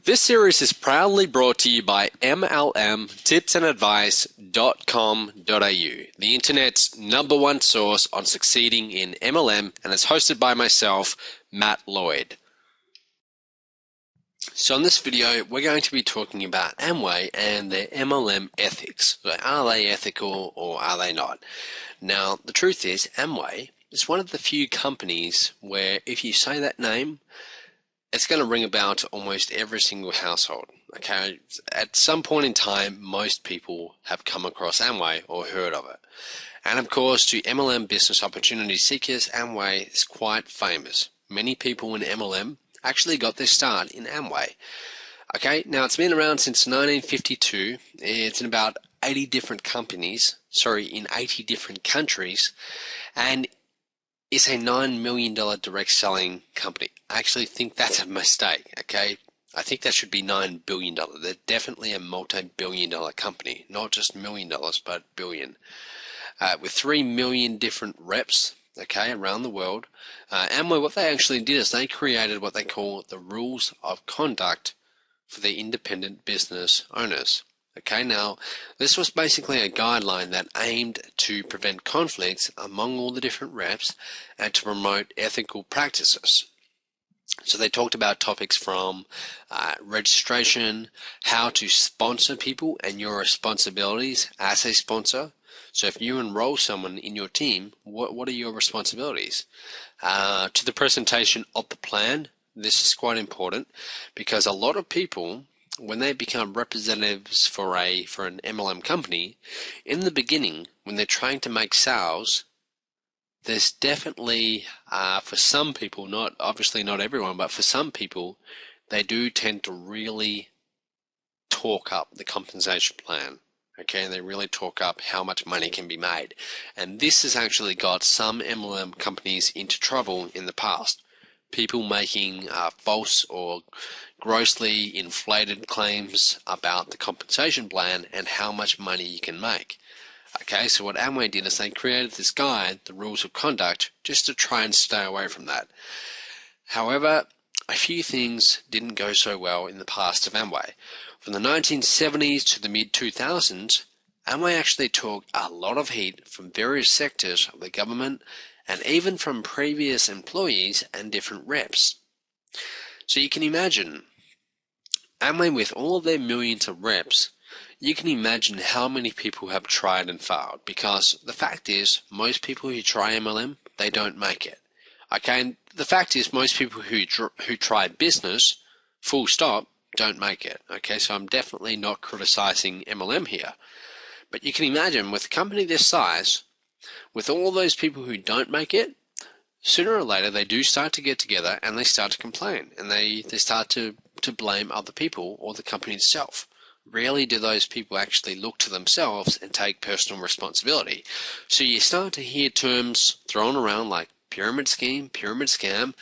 This series is proudly brought to you by MLMtipsandadvice.com.au, the internet's #1 source on succeeding in MLM, and is hosted by myself, Matt Lloyd. So in this video, we're going to be talking about Amway and their MLM ethics. So are they ethical or are they not? Now, the truth is, Amway is one of the few companies where if you say that name, it's going to ring a bell to almost every single household. Okay, at some point in time, most people have come across Amway or heard of it. And of course, to MLM business opportunity seekers, Amway is quite famous. Many people in MLM actually got their start in Amway. Okay, now it's been around since 1952. It's in about 80 different in 80 different countries, and it's a $9 million direct selling company. I actually think that's a mistake, okay? I think that should be $9 billion. They're definitely a multi-billion dollar company, not just $1 million, but billion. With 3 million different reps, okay, around the world. Amway, what they actually did is they created what they call the rules of conduct for the independent business owners. Okay, now this was basically a guideline that aimed to prevent conflicts among all the different reps and to promote ethical practices. So they talked about topics from registration, how to sponsor people and your responsibilities as a sponsor. So if you enroll someone in your team, what are your responsibilities? To the presentation of the plan, this is quite important because a lot of people, when they become representatives for an MLM company, in the beginning, when they're trying to make sales, there's definitely, for some people, obviously not everyone, but for some people, they do tend to really talk up the compensation plan. Okay, and they really talk up how much money can be made. And this has actually got some MLM companies into trouble in the past. People making false or grossly inflated claims about the compensation plan and how much money you can make. Okay, so what Amway did is they created this guide, the rules of conduct, just to try and stay away from that. However, a few things didn't go so well in the past of Amway. From the 1970s to the mid-2000s, Amway actually took a lot of heat from various sectors of the government and even from previous employees and different reps. So you can imagine, Amway with all of their millions of reps, you can imagine how many people have tried and failed, because the fact is, most people who try MLM, they don't make it. Okay, and the fact is, most people who try business, full stop, don't make it. Okay, so I'm definitely not criticizing MLM here. But you can imagine, with a company this size, with all those people who don't make it, sooner or later they do start to get together and they start to complain, and they start to blame other people or the company itself. Rarely do those people actually look to themselves and take personal responsibility. So you start to hear terms thrown around like pyramid scheme, pyramid scam,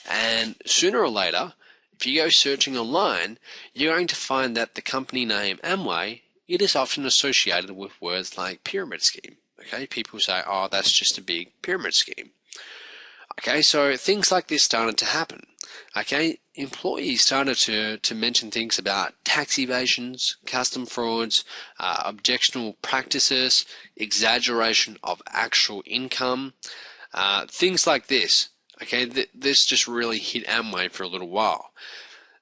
and sooner or later, if you go searching online, you're going to find that the company name Amway, it is often associated with words like pyramid scheme. Okay, people say, oh, that's just a big pyramid scheme. Okay, so things like this started to happen. Okay, employees started to mention things about tax evasions, custom frauds, objectionable practices, exaggeration of actual income, things like this. Okay, this just really hit Amway for a little while.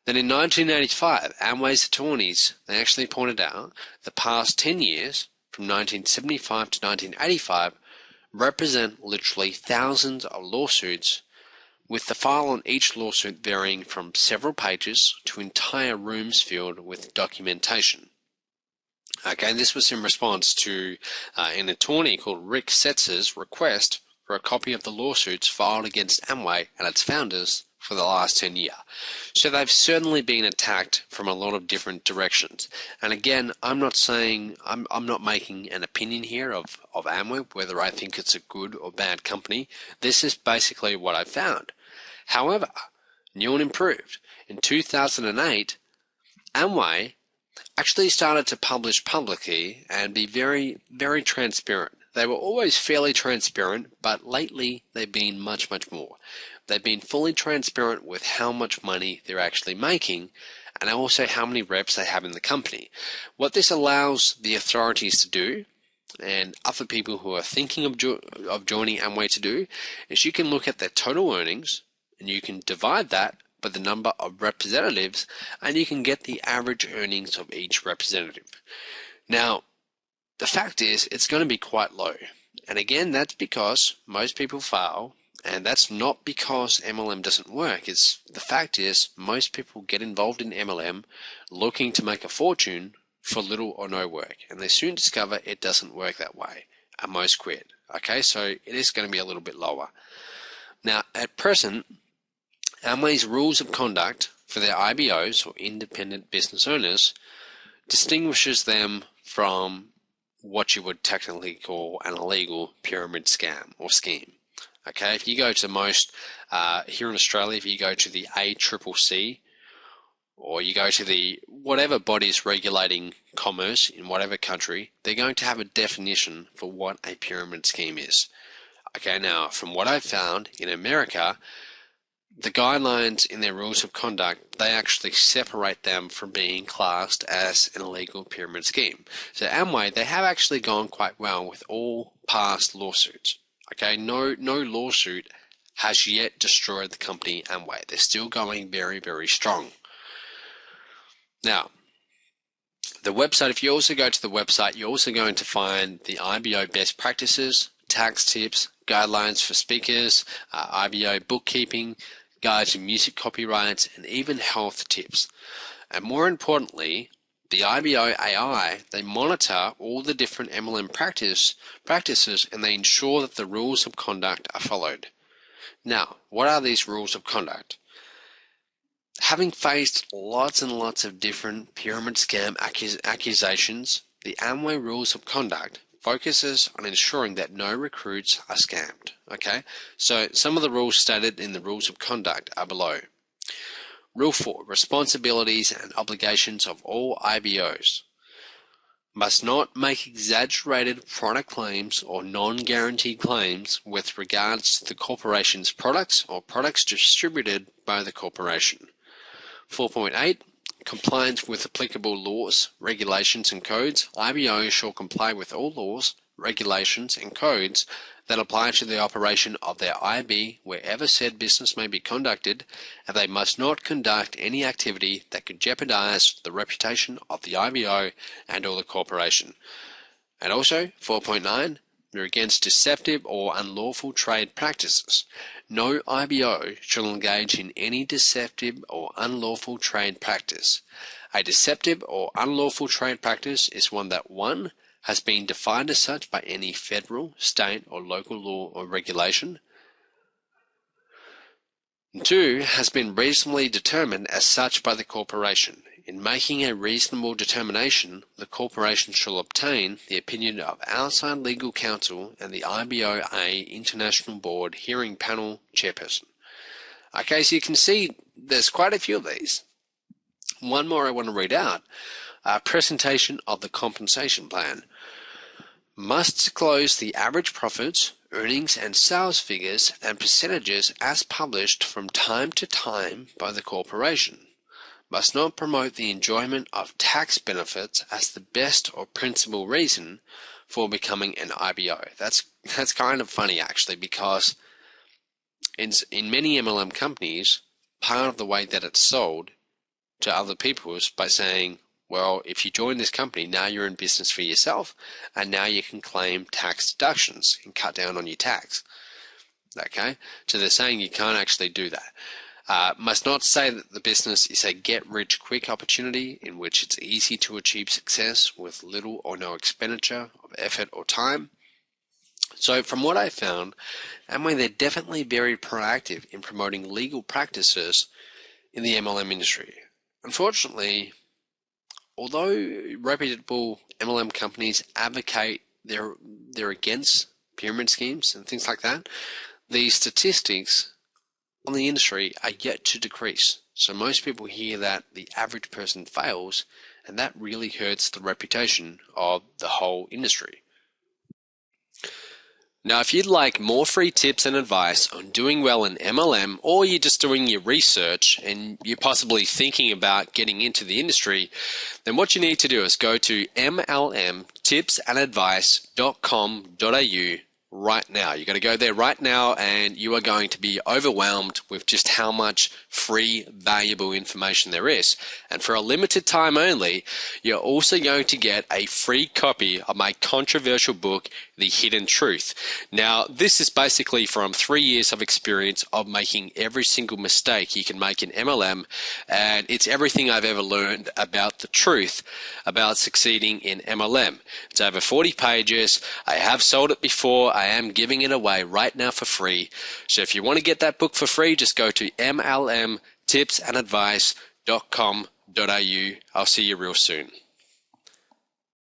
Then in 1985, Amway's attorneys, they actually pointed out the past 10 years, from 1975 to 1985, represent literally thousands of lawsuits, with the file on each lawsuit varying from several pages to entire rooms filled with documentation. Okay, this was in response to an attorney called Rick Setzer's request for a copy of the lawsuits filed against Amway and its founders for the last 10 years. So they've certainly been attacked from a lot of different directions. And again, I'm not saying, I'm not making an opinion here of Amway, whether I think it's a good or bad company. This is basically what I found. However, new and improved, in 2008, Amway actually started to publish publicly and be very, very transparent. They were always fairly transparent, but lately they've been much, much more. They've been fully transparent with how much money they're actually making, and also how many reps they have in the company. What this allows the authorities to do, and other people who are thinking of joining Amway to do, is you can look at their total earnings and you can divide that by the number of representatives, and you can get the average earnings of each representative. Now, the fact is, it's going to be quite low. And again, that's because most people fail, and that's not because MLM doesn't work. The fact is, most people get involved in MLM looking to make a fortune for little or no work, and they soon discover it doesn't work that way, and most quit. Okay, so it is going to be a little bit lower. Now, at present, Amway's rules of conduct for their IBOs, or independent business owners, distinguishes them from what you would technically call an illegal pyramid scam or scheme. Okay, if you go to most, here in Australia, if you go to the ACCC, or you go to the whatever bodies regulating commerce in whatever country, they're going to have a definition for what a pyramid scheme is. Okay, now from what I've found in America, the guidelines in their rules of conduct, they actually separate them from being classed as an illegal pyramid scheme. So Amway, they have actually gone quite well with all past lawsuits. Okay, no lawsuit has yet destroyed the company Amway. They're still going very, very strong. Now, the website, if you also go to the website, you're also going to find the IBO best practices, tax tips, guidelines for speakers, IBO bookkeeping, guides to music copyrights, and even health tips. And more importantly, the IBO AI, they monitor all the different MLM practices, and they ensure that the rules of conduct are followed. Now, what are these rules of conduct? Having faced lots and lots of different pyramid scam accusations, the Amway rules of conduct focuses on ensuring that no recruits are scammed. Okay, so some of the rules stated in the rules of conduct are below. Rule 4, responsibilities and obligations of all IBOs. Must not make exaggerated product claims or non-guaranteed claims with regards to the corporation's products or products distributed by the corporation. 4.8, compliance with applicable laws, regulations and codes. IBOs shall comply with all laws, regulations and codes that apply to the operation of their IB wherever said business may be conducted, and they must not conduct any activity that could jeopardize the reputation of the IBO and or the corporation. And also, 4.9, they're against deceptive or unlawful trade practices. No IBO shall engage in any deceptive or unlawful trade practice. A deceptive or unlawful trade practice is one that 1. Has been defined as such by any federal, state, or local law or regulation. 2. Has been reasonably determined as such by the corporation. In making a reasonable determination, the corporation shall obtain the opinion of outside legal counsel and the IBOA International Board Hearing Panel Chairperson. Okay, so you can see there's quite a few of these. One more I want to read out. Presentation of the compensation plan. Must disclose the average profits, earnings and sales figures and percentages as published from time to time by the corporation. Must not promote the enjoyment of tax benefits as the best or principal reason for becoming an IBO. That's kind of funny actually, because in many MLM companies, part of the way that it's sold to other people is by saying, well, if you join this company, now you're in business for yourself, and now you can claim tax deductions and cut down on your tax. Okay? So they're saying you can't actually do that. Must not say that the business is a get-rich-quick opportunity in which it's easy to achieve success with little or no expenditure of effort or time. So from what I found, Amway, they're definitely very proactive in promoting legal practices in the MLM industry. Unfortunately, although reputable MLM companies advocate they're against pyramid schemes and things like that, the statistics on the industry are yet to decrease. So most people hear that the average person fails, and that really hurts the reputation of the whole industry. Now, if you'd like more free tips and advice on doing well in MLM, or you're just doing your research and you're possibly thinking about getting into the industry, then what you need to do is go to mlmtipsandadvice.com.au right now. You've got to go there right now, and you are going to be overwhelmed with just how much free, valuable information there is. And for a limited time only, you're also going to get a free copy of my controversial book, The Hidden Truth. Now, this is basically from 3 years of experience of making every single mistake you can make in MLM, and it's everything I've ever learned about the truth about succeeding in MLM. It's over 40 pages. I have sold it before. I am giving it away right now for free. So if you want to get that book for free, just go to mlmtipsandadvice.com.au. I'll see you real soon.